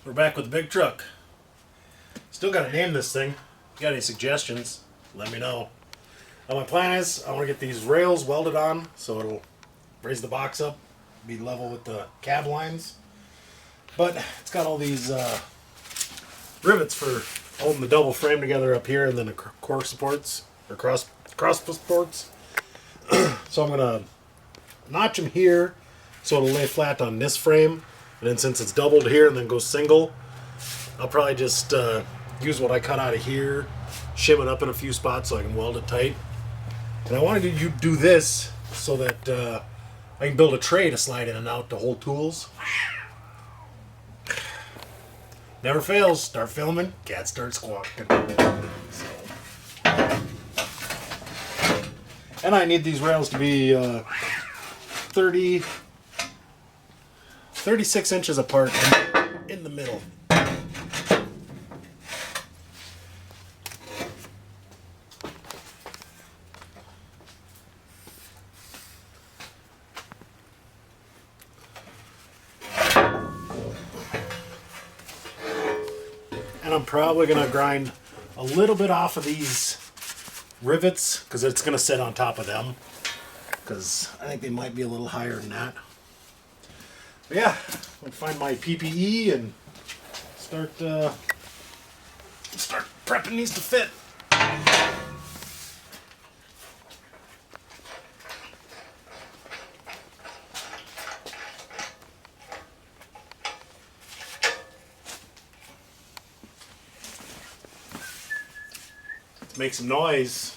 We're back with the big truck. Still got to name this thing. If you got any suggestions, let me know. Now my plan is I want to get these rails welded on so it'll raise the box up, be level with the cab lines. But it's got all these rivets for holding the double frame together up here, and then the core supports or cross supports. So I'm gonna notch them here so it'll lay flat on this frame. And then since it's doubled here and then goes single, I'll probably just use what I cut out of here, shim it up in a few spots so I can weld it tight. And I wanted to do this so that I can build a tray to slide in and out to hold tools. Never fails. Start filming, cat starts squawking. So. And I need these rails to be 36 inches apart in the middle. And I'm probably going to grind a little bit off of these rivets because it's going to sit on top of them, because I think they might be a little higher than that. But yeah, I'll find my PPE and start prepping these to fit. Let's make some noise.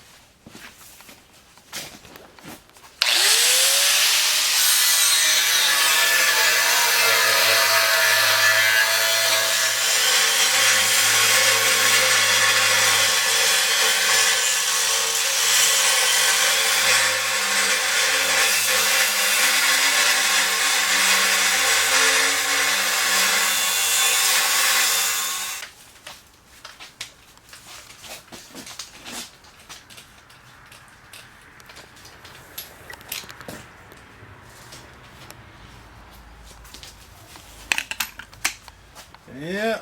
Yeah,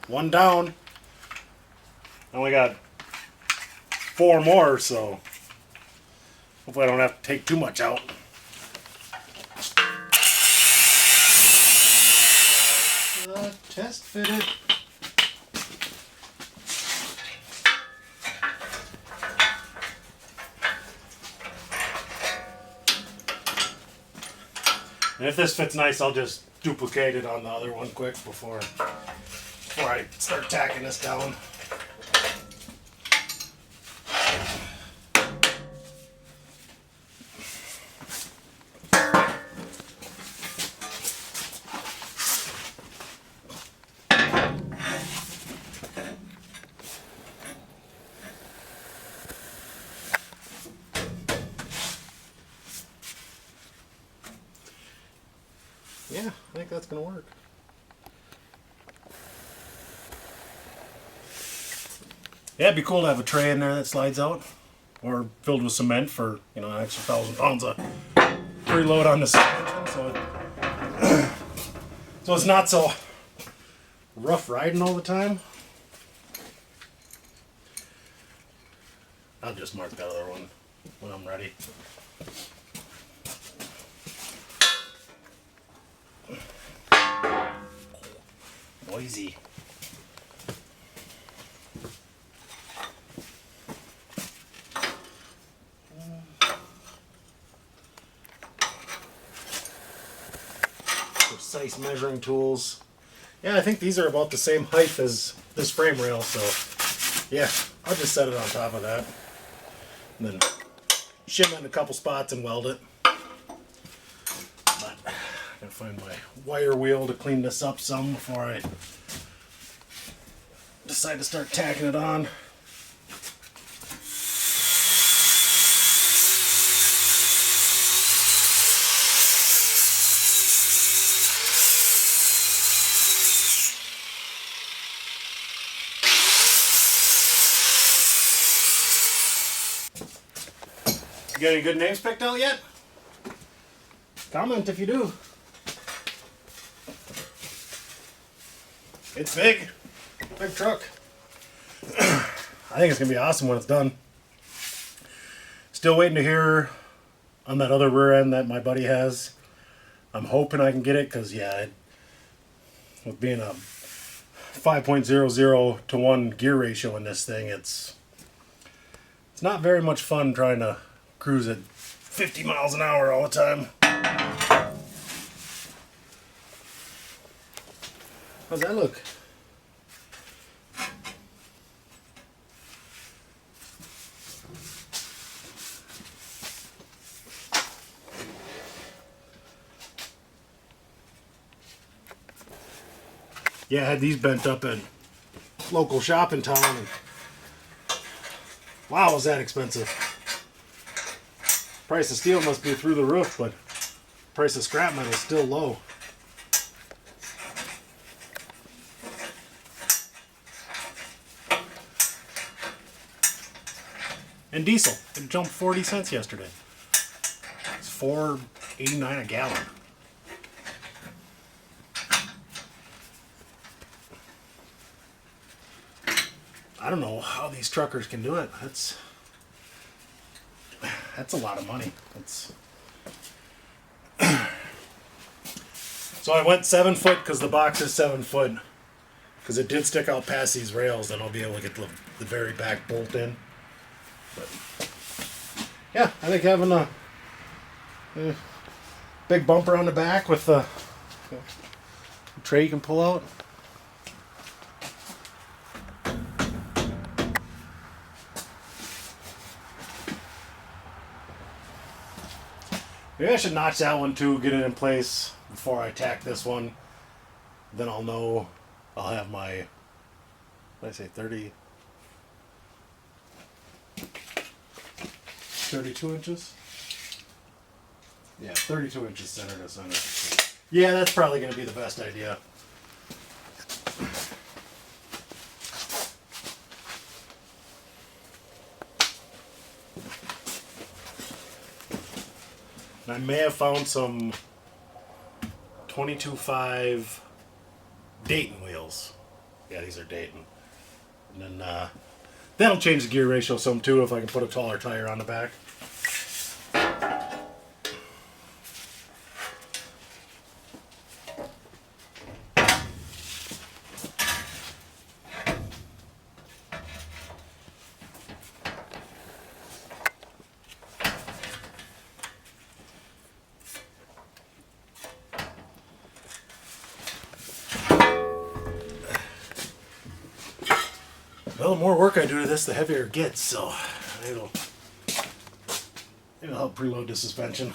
one down. I only got 4 more, so hopefully I don't have to take too much out. Test fitted. And if this fits nice, I'll just duplicate it on the other one quick before I start tacking this down. Yeah, I think that's going to work. Yeah, it'd be cool to have a tray in there that slides out, or filled with cement for, an extra 1,000 pounds of preload on the suspension, so it's not so rough riding all the time. I'll just mark that other one when I'm ready. Noisy. Precise measuring tools. Yeah, I think these are about the same height as this frame rail, so yeah, I'll just set it on top of that. And then shim it in a couple spots and weld it. But I gotta find my wire wheel to clean this up some before I decide to start tacking it on. You got any good names picked out yet? Comment if you do. It's big. Big truck. I think it's going to be awesome when it's done. Still waiting to hear on that other rear end that my buddy has. I'm hoping I can get it because, yeah, with being a 5.00 to 1 gear ratio in this thing, it's not very much fun trying to cruise at 50 miles an hour all the time. How's that look? Yeah, I had these bent up at local shop in town. And wow, was that expensive. Price of steel must be through the roof, but price of scrap metal is still low. And diesel, it jumped 40 cents yesterday. It's $4.89 a gallon. I don't know how these truckers can do it. That's a lot of money. So I went 7 foot because the box is 7 foot. Because it did stick out past these rails, then I'll be able to get the very back bolt in. But yeah, I think having a big bumper on the back with a tray you can pull out. Maybe I should notch that one too, get it in place before I tack this one. Then I'll know I'll have my, what did I say, 32 inches? Yeah, 32 inches center to center. Yeah, that's probably going to be the best idea. And I may have found some 22.5 Dayton wheels. Yeah, these are Dayton. And then that'll change the gear ratio some too if I can put a taller tire on the back. Well, the more work I do to this, the heavier it gets, so it'll help preload the suspension.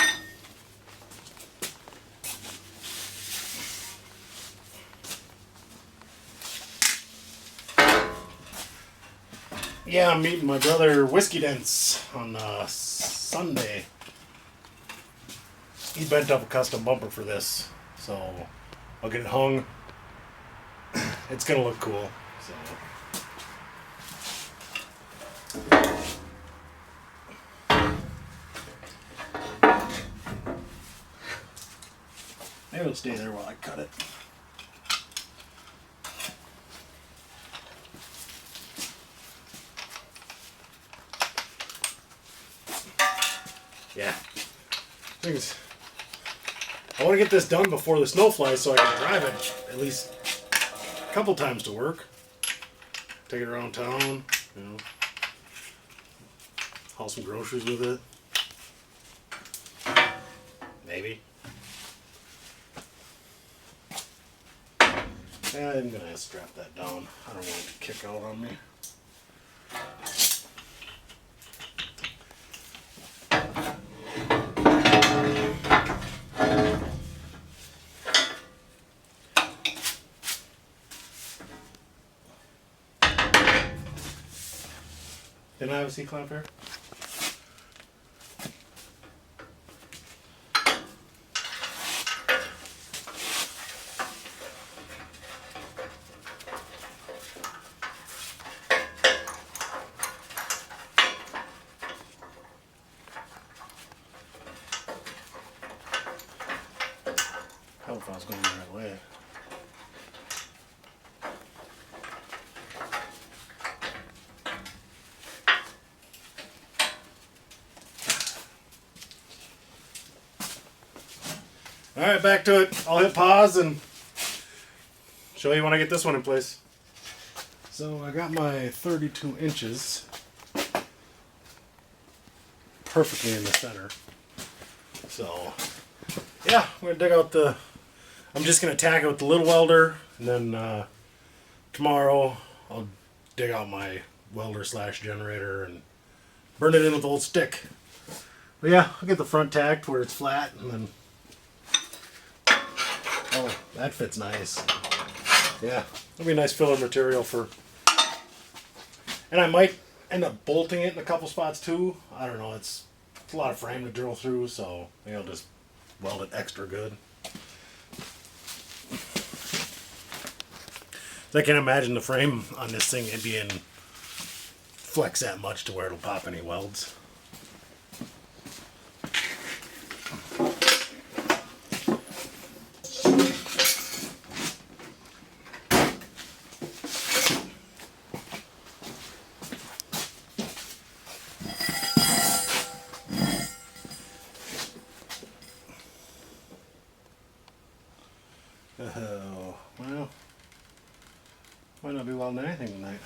Yeah, I'm meeting my brother Whiskey Dents on Sunday. He bent up a custom bumper for this, so I'll get it hung. It's gonna look cool. So. Maybe it'll stay there while I cut it. Yeah. Things. I want to get this done before the snow flies so I can drive it at least a couple times to work. Take it around town, you know. Haul some groceries with it. Maybe. Yeah, I'm gonna have to strap that down. I don't want it to kick out on me. Didn't I have a C-clamp here? I hope I was going the right way. Alright, back to it. I'll hit pause and show you when I get this one in place. So I got my 32 inches perfectly in the center. So yeah, I'm going to dig out the... I'm just going to tack it with the little welder, and then tomorrow I'll dig out my welder slash generator and burn it in with the old stick. But yeah, I'll get the front tacked where it's flat, and then... Oh, that fits nice. Yeah, that'll be a nice filler material for... And I might end up bolting it in a couple spots too. I don't know, it's a lot of frame to drill through, so maybe I'll just weld it extra good. I can't imagine the frame on this thing being flex that much to where it'll pop any welds. Oh, well, might not be welding anything tonight.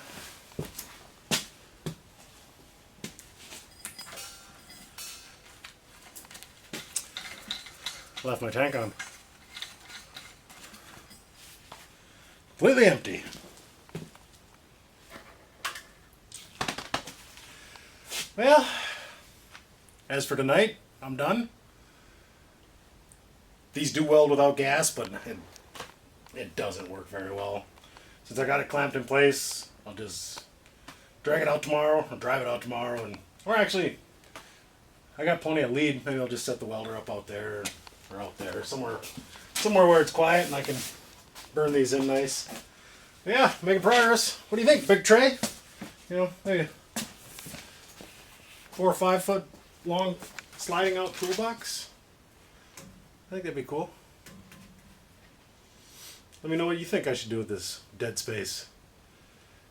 Left my tank on. Completely empty. Well, as for tonight, I'm done. These do weld without gas, but it doesn't work very well. Since I got it clamped in place, I'll just drag it out tomorrow, or drive it out tomorrow, or actually, I got plenty of lead. Maybe I'll just set the welder up out there, or out there, somewhere where it's quiet and I can burn these in nice. But yeah, making progress. What do you think? Big tray? You know, maybe 4 or 5 foot long sliding out toolbox. I think that'd be cool. Let me know what you think I should do with this dead space.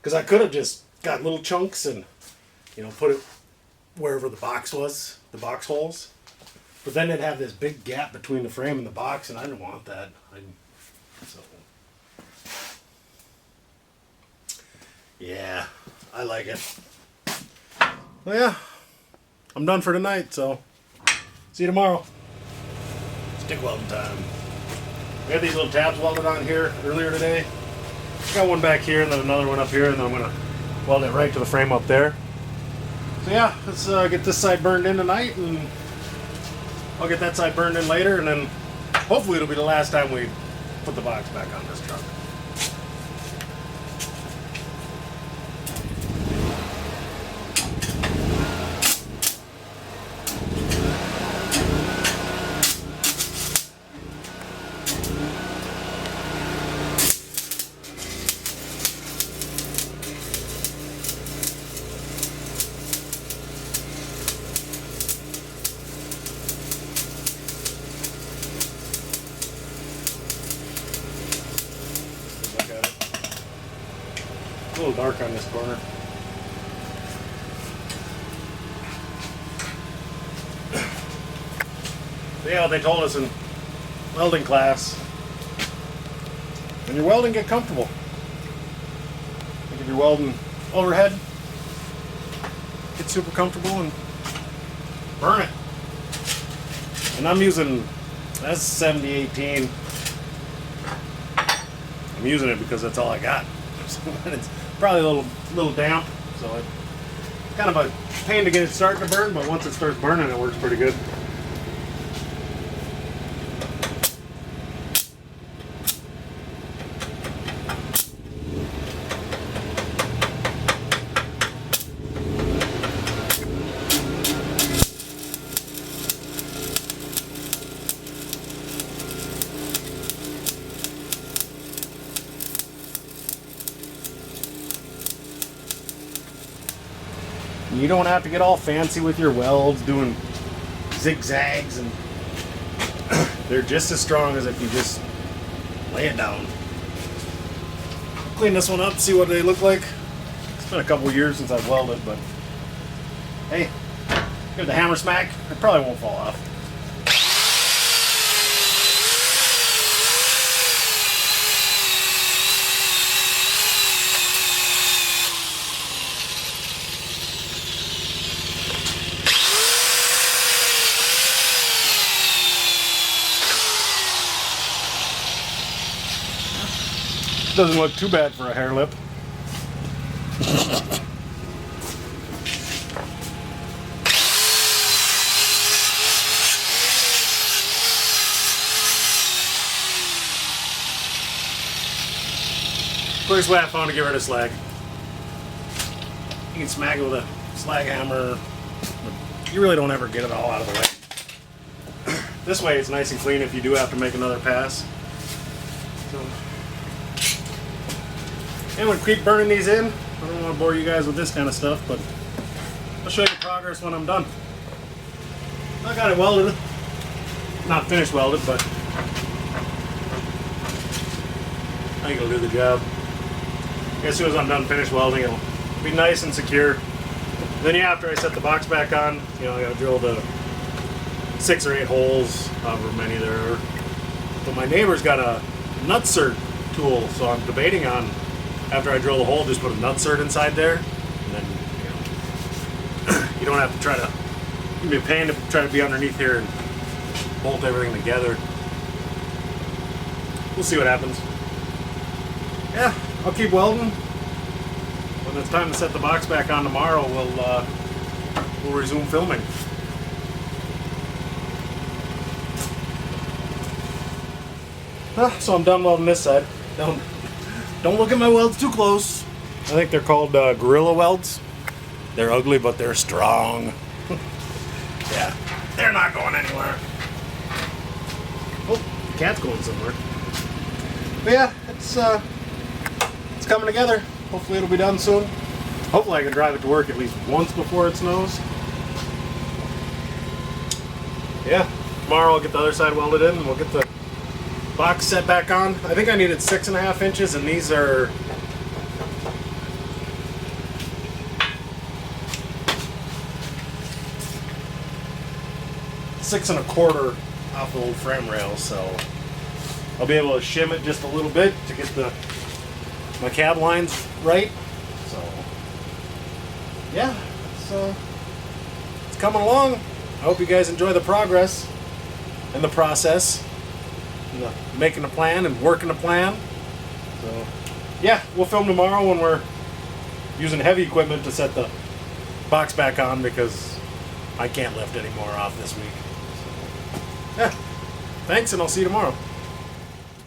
Because I could have just got little chunks and, you know, put it wherever the box was, the box holes. But then it'd have this big gap between the frame and the box, and I didn't want that. So, yeah, I like it. Well, yeah, I'm done for tonight, so see you tomorrow. Stick welding time. We had these little tabs welded on here earlier today. Got one back here and then another one up here, and then I'm going to weld it right to the frame up there. So yeah, let's get this side burned in tonight, and I'll get that side burned in later, and then hopefully it'll be the last time we put the box back on this truck. A little dark on this corner. But yeah, they told us in welding class, when you're welding, get comfortable. Like if you're welding overhead, get super comfortable and burn it. And I'm using, that's 7018. I'm using it because that's all I got. It's probably a little damp, so it's kind of a pain to get it starting to burn, but once it starts burning, it works pretty good. You don't have to get all fancy with your welds doing zigzags, and they're just as strong as if you just lay it down. Clean this one up, see what they look like. It's been a couple years since I've welded, but hey, give it the hammer smack, it probably won't fall off. Doesn't look too bad for a hair lip. Quickest way I found to get rid of slag. You can smack it with a slag hammer. You really don't ever get it all out of the way. This way it's nice and clean if you do have to make another pass. So, and we'll keep burning these in. I don't want to bore you guys with this kind of stuff, but I'll show you the progress when I'm done. I got it welded. Not finished welded, but I think it'll do the job. As soon as I'm done finished welding, it'll be nice and secure. Then after I set the box back on, you know, I gotta drill the 6 or 8 holes, however many there are. But my neighbor's got a nutsert tool, so I'm debating on, after I drill the hole, just put a nutsert inside there. And then, you know, you don't have to try to, it'd be a pain to try to be underneath here and bolt everything together. We'll see what happens. Yeah, I'll keep welding. When it's time to set the box back on tomorrow, we'll resume filming. So I'm done welding this side. Don't look at my welds too close. I think they're called Gorilla welds. They're ugly, but they're strong. Yeah, they're not going anywhere. Oh, the cat's going somewhere. But yeah, it's coming together. Hopefully it'll be done soon. Hopefully I can drive it to work at least once before it snows. Yeah, tomorrow I'll get the other side welded in and we'll get the box set back on. I think I needed 6.5 inches and these are six and a quarter off the old frame rail, so I'll be able to shim it just a little bit to get my cab lines right. So yeah, so it's coming along. I hope you guys enjoy the progress and the process, and making a plan and working a plan. So yeah, we'll film tomorrow when we're using heavy equipment to set the box back on because I can't lift any more off this week. So, yeah, thanks, and I'll see you tomorrow.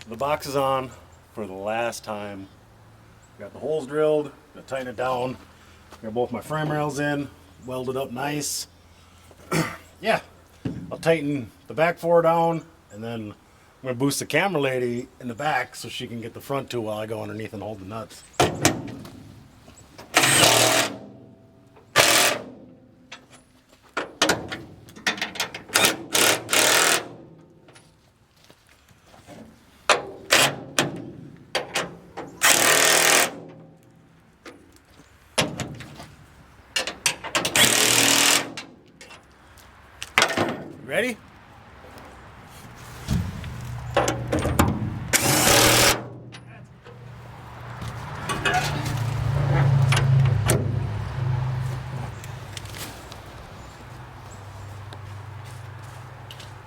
The box is on for the last time. Got the holes drilled, got to tighten it down. Got both my frame rails in, welded up nice. Yeah, I'll tighten the back 4 down, and then I'm going to boost the camera lady in the back so she can get the front 2 while I go underneath and hold the nuts. Ready?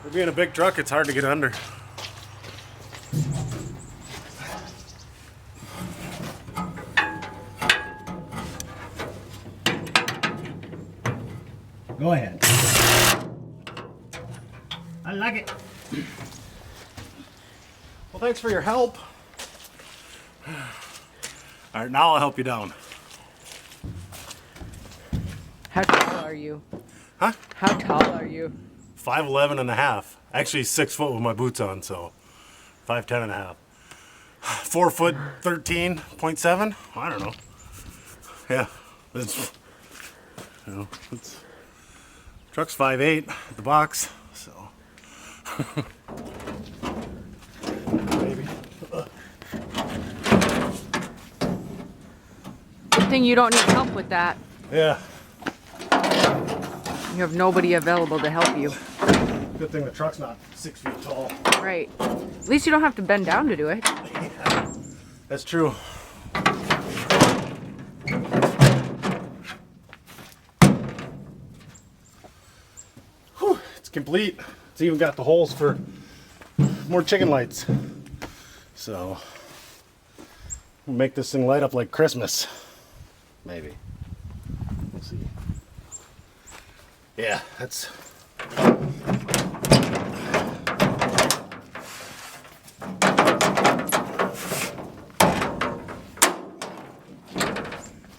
For being a big truck, it's hard to get under. Go ahead. I like it. Well, thanks for your help. All right, now I'll help you down. How tall are you? Huh? How tall are you? 5'11 and a half. Actually 6 foot with my boots on, so 5'10 and a half. 4 foot 13.7? I don't know. Yeah. It's, you know, it's truck's 5'8 at the box, so maybe. Good thing you don't need help with that. Yeah. You have nobody available to help you. Good thing the truck's not 6 feet tall. Right. At least you don't have to bend down to do it. Yeah, that's true. Whew, it's complete. It's even got the holes for more chicken lights. So, make this thing light up like Christmas. Maybe. We'll see. Yeah, that's...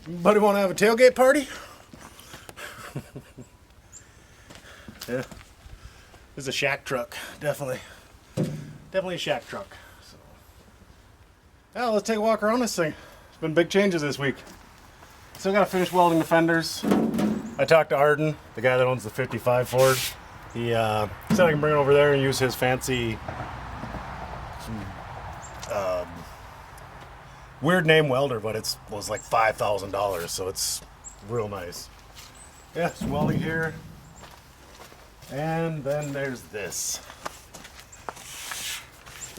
Anybody want to have a tailgate party? Yeah. This is a shack truck, definitely. Definitely a shack truck. So. Yeah, let's take a walk around this thing. There's been big changes this week. Still got to finish welding the fenders. I talked to Arden, the guy that owns the 55 Ford. He said I can bring it over there and use his fancy, weird name welder, but it was like $5,000, so it's real nice. Yeah, some welding here. And then there's this.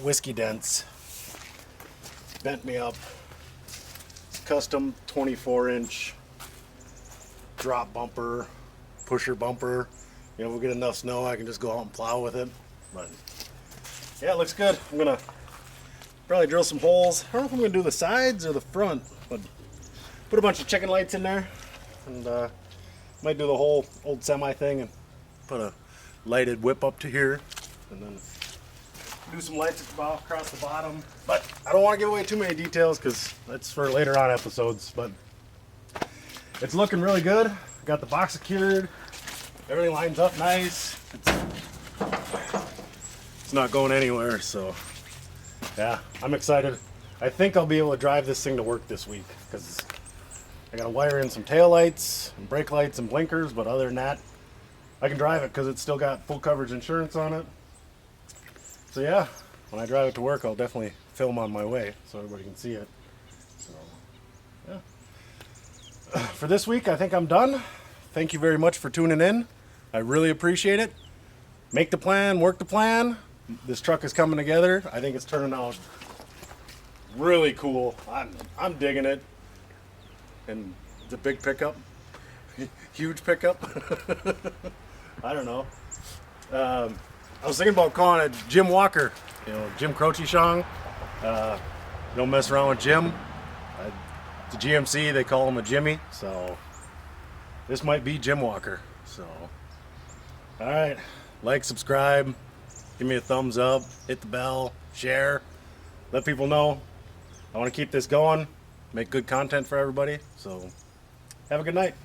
Whiskey Dents. Bent me up. Custom 24-inch drop bumper, pusher bumper. You know, we'll get enough snow, I can just go out and plow with it. But yeah, it looks good. I'm gonna probably drill some holes. I don't know if I'm gonna do the sides or the front, but put a bunch of chicken lights in there, and might do the whole old semi thing and put a lighted whip up to here, and then do some lights across the bottom. But I don't want to give away too many details because that's for later on episodes. But it's looking really good. Got the box secured. Everything lines up nice. It's not going anywhere, so yeah, I'm excited. I think I'll be able to drive this thing to work this week because I got to wire in some tail lights and brake lights and blinkers, but other than that, I can drive it because it's still got full coverage insurance on it. So yeah, when I drive it to work, I'll definitely film on my way so everybody can see it. So yeah. For this week, I think I'm done. Thank you very much for tuning in. I really appreciate it. Make the plan, work the plan. This truck is coming together. I think it's turning out really cool. I'm digging it. And it's a big pickup. Huge pickup. I don't know. I was thinking about calling it Jim Walker. You know, Jim Croce Shong. Don't mess around with Jim. The GMC, they call him a Jimmy. So this might be Jim Walker. So, all right. Like, subscribe. Give me a thumbs up. Hit the bell. Share. Let people know. I want to keep this going. Make good content for everybody. So have a good night.